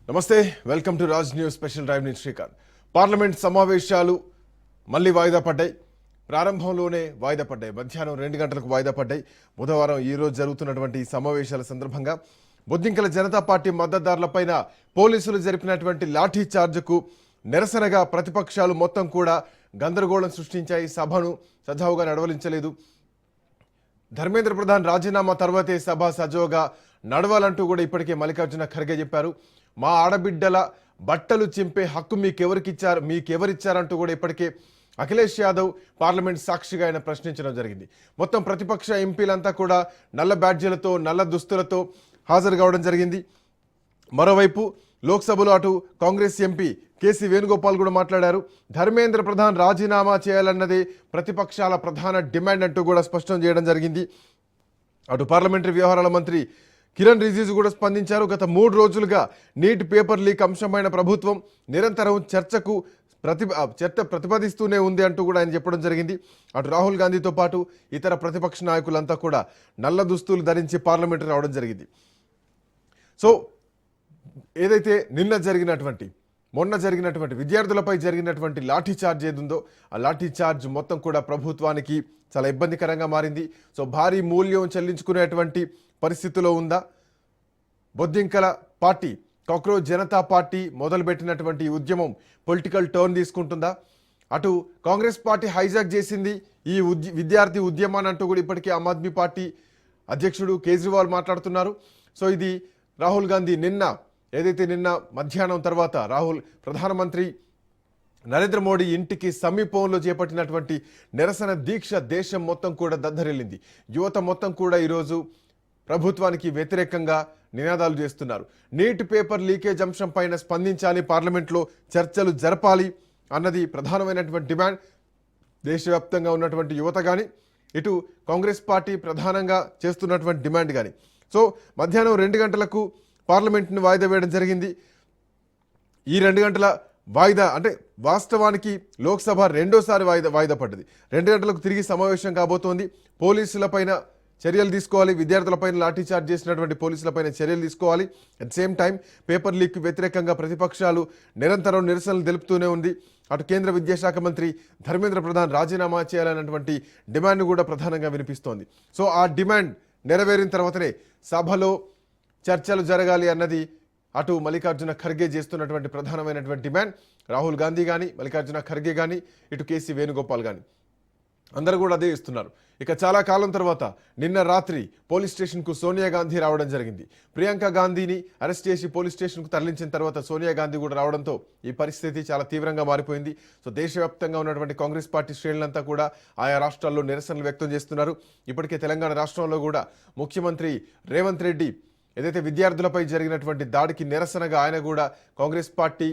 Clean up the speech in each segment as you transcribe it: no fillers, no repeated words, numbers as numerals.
నమస్తే welcome to Raj news special drive ని Srikanth parliament సమావేశాలు మళ్ళీ వాయిదా పడ్డాయి ప్రారంభంలోనే వాయిదా పడ్డాయి మధ్యాహ్నం 2 గంటలకు వాయిదా పడ్డాయి బుధవారం ఈ రోజు జరుగుతున్నటువంటి ఈ సమావేశాల సందర్భంగా బొద్దింకల జనతా పార్టీ మద్దతుదారులపైన పోలీసులు జరిపినటువంటి లాఠీ చార్జ్కు నిరసనగా ప్రతిపక్షాలు మొత్తం కూడా గందరగోళం సృష్టించాయి సభను సజావుగా నడవలించలేదు ధర్మేంద్ర ప్రధాన్ రాజీనామా తర్వాతే సభ సజావుగా నడవాలంటూ కూడా ఇప్పటికే మల్లికార్జున ఖర్గే చెప్పారు మా ఆడబిడ్డల బట్టలు చింపే హక్కు మీకెవరిచ్చారంటూ కూడా ఇప్పటికే అఖిలేష్ యాదవ్ పార్లమెంట్ సాక్షిగా ఆయన ప్రశ్నించడం జరిగింది మొత్తం ప్రతిపక్ష ఎంపీలంతా కూడా నల్ల బ్యాడ్జీలతో నల్ల దుస్తులతో హాజరు కావడం జరిగింది మరోవైపు లోక్సభలో అటు కాంగ్రెస్ ఎంపీ కేసీ వేణుగోపాల్ కూడా మాట్లాడారు ధర్మేంద్ర ప్రధాన్ రాజీనామా చేయాలన్నదే ప్రతిపక్షాల ప్రధాన డిమాండ్ అంటూ కూడా స్పష్టం చేయడం జరిగింది అటు పార్లమెంటరీ వ్యవహారాల మంత్రి కిరణ్ రిజిజు కూడా స్పందించారు గత 3 రోజులుగా నీట్ పేపర్ లీక్ అంశమైన ప్రభుత్వం నిరంతరం చర్చ ప్రతిపాదిస్తూనే ఉంది అంటూ కూడా ఆయన చెప్పడం జరిగింది అటు రాహుల్ గాంధీతో పాటు ఇతర ప్రతిపక్ష నాయకులంతా కూడా నల్ల దుస్తులు ధరించి పార్లమెంట్ రావడం జరిగింది సో ఏదైతే మొన్న జరిగినటువంటి విద్యార్థులపై జరిగినటువంటి లాఠీ చార్జ్ ఏదుందో ఆ లాఠీ చార్జ్ మొత్తం కూడా ప్రభుత్వానికి చాలా ఇబ్బందికరంగా మారింది సో భారీ మూల్యం చెల్లించుకునేటువంటి పరిస్థితిలో ఉందా బొద్దింకల పార్టీ కాక్రోచ్ జనతా పార్టీ మొదలుపెట్టినటువంటి ఉద్యమం పొలిటికల్ టర్న్ తీసుకుంటుందా అటు కాంగ్రెస్ పార్టీ హైజాక్ చేసింది ఈ విద్యార్థి ఉద్యమాన్ని అంటూ కూడా ఇప్పటికే ఆమ్ ఆద్మీ పార్టీ అధ్యక్షుడు కేజ్రీవాల్ మాట్లాడుతున్నారు సో ఇది రాహుల్ గాంధీ నిన్న మధ్యాహ్నం తర్వాత ప్రధానమంత్రి నరేంద్ర మోడీ ఇంటికి సమీపంలో చేపట్టినటువంటి నిరసన దీక్ష దేశం మొత్తం కూడా దద్దరిల్లింది యువత మొత్తం కూడా ఈరోజు ప్రభుత్వానికి వ్యతిరేకంగా నినాదాలు చేస్తున్నారు నీట్ పేపర్ లీకేజ్ అంశం పైన స్పందించాలి పార్లమెంట్లో చర్చలు జరపాలి అన్నది ప్రధానమైనటువంటి డిమాండ్ దేశవ్యాప్తంగా ఉన్నటువంటి యువత కానీ ఇటు కాంగ్రెస్ పార్టీ ప్రధానంగా చేస్తున్నటువంటి డిమాండ్ కానీ సో మధ్యాహ్నం 2 గంటలకు పార్లమెంట్ని వాయిదా వేయడం జరిగింది ఈ 2 గంటల వాయిదా అంటే వాస్తవానికి లోక్సభ రెండోసారి వాయిదా పడ్డది 2 గంటలకు తిరిగి సమావేశం కాబోతోంది పోలీసులపైన చర్యలు తీసుకోవాలి విద్యార్థులపైన లాఠీ చార్జ్ చేసినటువంటి పోలీసులపైన చర్యలు తీసుకోవాలి at same time paper leak వ్యతిరేకంగా ప్రతిపక్షాలు నిరంతరం నిరసనలు తెలుపుతూనే ఉంది అటు కేంద్ర విద్యాశాఖ మంత్రి ధర్మేంద్ర ప్రధాన్ రాజీనామా చేయాలన్నటువంటి డిమాండ్ కూడా ప్రధానంగా వినిపిస్తోంది సో ఆ డిమాండ్ నెరవేరిన తర్వాతనే సభలో చర్చలు జరగాలి అన్నది అటు మల్లికార్జున ఖర్గే చేస్తున్నటువంటి ప్రధానమైనటువంటి డిమాండ్ రాహుల్ గాంధీ కానీ మల్లికార్జున ఖర్గే కానీ ఇటు కేసీ వేణుగోపాల్ కానీ అందరూ కూడా అదే ఇస్తున్నారు ఇక చాలా కాలం తర్వాత నిన్న రాత్రి పోలీస్ స్టేషన్కు సోనియా గాంధీ రావడం జరిగింది ప్రియాంక గాంధీని అరెస్ట్ చేసి పోలీస్ స్టేషన్కు తరలించిన తర్వాత సోనియా గాంధీ కూడా రావడంతో ఈ పరిస్థితి చాలా తీవ్రంగా మారిపోయింది సో దేశవ్యాప్తంగా ఉన్నటువంటి కాంగ్రెస్ పార్టీ శ్రేణులంతా కూడా ఆయా రాష్ట్రాల్లో నిరసనలు వ్యక్తం చేస్తున్నారు ఇప్పటికే తెలంగాణ రాష్ట్రంలో కూడా ముఖ్యమంత్రి రేవంత్ రెడ్డి ఏదైతే విద్యార్థులపై జరిగినటువంటి దాడికి నిరసనగా ఆయన కూడా కాంగ్రెస్ పార్టీ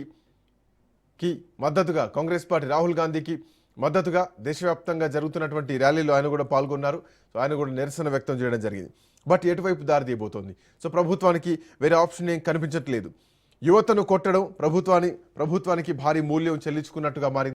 రాహుల్ గాంధీకి మద్దతుగా దేశవ్యాప్తంగా జరుగుతున్నటువంటి ర్యాలీలో ఆయన కూడా పాల్గొన్నారు సో ఆయన కూడా నిరసన వ్యక్తం చేయడం జరిగింది బట్ ఎటువైపు దారి తీయబోతోంది సో ప్రభుత్వానికి వేరే ఆప్షన్ ఏం కనిపించట్లేదు యువతను కొట్టడం ప్రభుత్వానికి భారీ మూల్యం చెల్లించుకున్నట్టుగా మారింది